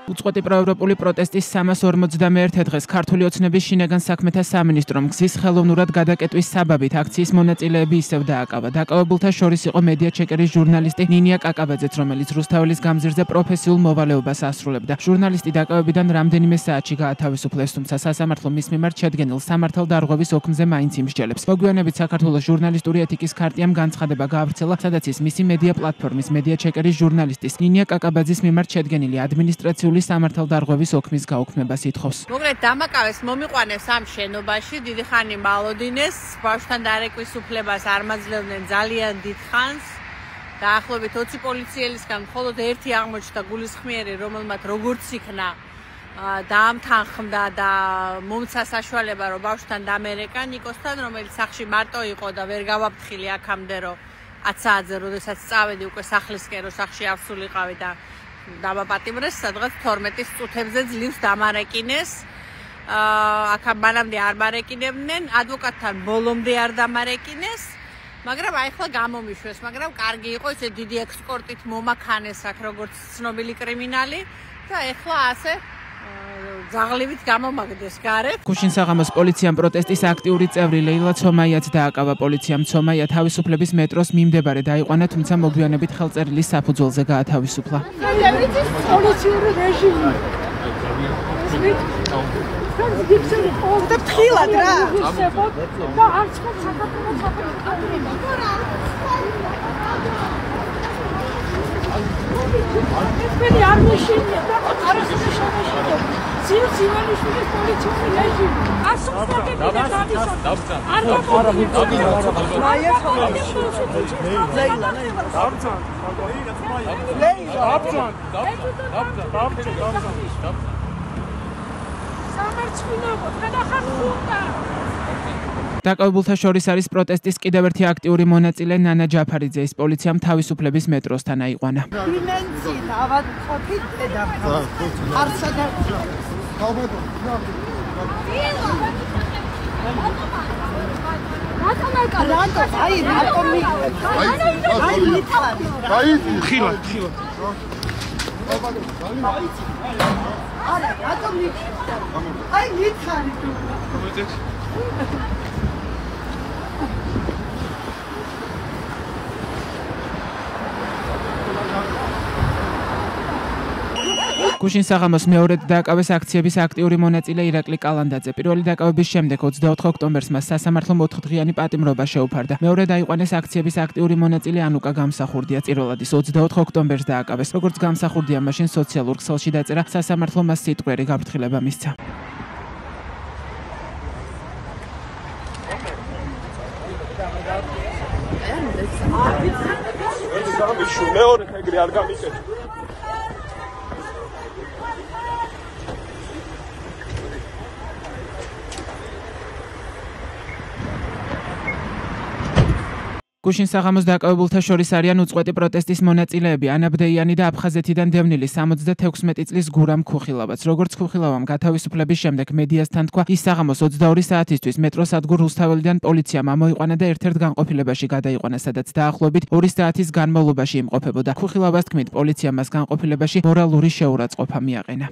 უწყვეტი პროევროპული პროტესტის 351 დღეს ქართული ოცნების შინაგან საქმეთა სამინისტრომ გზის ხელოვნურად გადაკეტვის საბაბით აქციის მონაწილეები ისევ დააკავა. დაკავებულთა შორის იყო მედია ჩეკერის ჟურნალისტი ნინია კაკაბაძეც, რომელიც რუსთაველის გამზირზე პროფესიულ მოვალეობას ასრულებდა. ჟურნალისტი დაკავებიდან რამდენიმე საათში გაათავისუფლეს, თუმცა სასამართლო მის მიმართ შედგენილ სამართალდარღვევის ოქმზე მაინც იმსჯელებს. მოგვიანებით საქართველოს ჟურნალისტური ეთიკის ქარტიამ განცხადება გაავრცელა, სადაც ის მისი მედია პლატფორმის მედია ჩეკერის ჟურნალისტის ნინია კაკაბაძის მიმართ შედგენილი ადმინისტრაციული სამართალდარღვევის ოქმის გაუქმებას ითხოვს. მოგრეთ დამაკავეს მომიყვანეს ამ შენობაში, დიდი ხანი მალოდინეს, ბავშვთან დარეკვის უფლებას არ მაძლევდნენ ძალიან დიდ ხანს. დაახლოებით 20 პოლიციელისგან მხოლოდ ერთი აღმოჩნდა გულისხმიერი, რომელმაც როგორც იქნა დაამთანხმდა და მომცა საშუალება, რომ ბავშვთან დამერეკა ნიკოსთან, რომელიც სახლში მარტო იყო და ვერ გავაფრთხილი აქამდე, რომ 10 საათზე, როდესაც წავედი უკვე სახლისკენ, რომ სახლში ავსულიყავი და დამაპატიმრეს, სადღაც 12 წუთებზე ძლივს დამარეკინეს. აქ მანამდე არ მარეკინებდნენ, ადვოკატთან ბოლომდე არ დამარეკინეს, მაგრამ აი ახლა გამომიშვეს, მაგრამ კარგი იყო, ისე დიდი ექსკორტით მომაქანეს აქ როგორც ცნობილი კრიმინალი და ახლა ასე ძაღლივით გამომაგდეს გარეთ. გუშინსაღამოს პოლიციამ პროტესტის აქტიური წევრი ლეილა ცომაიაც დააკავა. პოლიციამ ცომაია თავისუფლების მეტროს მიმდებარე დაიყვანა, თუმცა მოგვიანებით ხელწერილის საფუძველზე გაათავისუფლა. პოლიციური რეჟიმი. და ფრთხილად რა. და არც ხო საქართველოს ეს არ მეშინია და არ შეშინია. Zivanishi's political regime. დაკავებულთა შორის არის პროტესტის კიდევ ერთი აქტიური მონაწილე ნანა ჯაფარიძე. ის პოლიციამ თავისუფლების მეტროსთან აიყვანა. გუშინსაღამოს მეორედ დააკავეს აქციების აქტიური მონაწილე ირაკლი კალანდაძე. პირველი დაკავების შემდეგ 24 ოქტომბერს მას სასამართლომ 4დღიანი პატიმრობა შეუფარდა. მეორე დაიყვანეს აქციების აქტიური მონაწილე ანუკა გამსახურდია. პირველად ის 24 ოქტომბერს დააკავეს. როგორც გამსახურდია, მაშინ სოციალურ ქსელში დაწერა, სასამართლო მას სიტყვიერი გაფრთხილება მისცა. მეორე ეგრე არ გამიკეთე. გუშინსაღამოს დაკავებულთა შორის არიან უწყვეტი პროტესტის მონაწილეები ანა ბდეიანი და აფხაზეთიდან დევნილი 76 წლის გურამ ქუხილავაც. როგორც ქუხილავამ გათავისუფლების შემდეგ მედიასთან თქვა, ის საღამოს 22 საათისთვის მეტროსადგურ რუსთაველიდან პოლიციამ ამოიყვანა და ერთ-ერთ განყოფილებაში გადაიყვანა, სადაც დაახლოებით 2 საათის განმავლობაში იმყოფებოდა. ქუხილავას თქმით, პოლიციამ მას განყოფილებაში მორალური შეურაცხყოფა მიაყენა.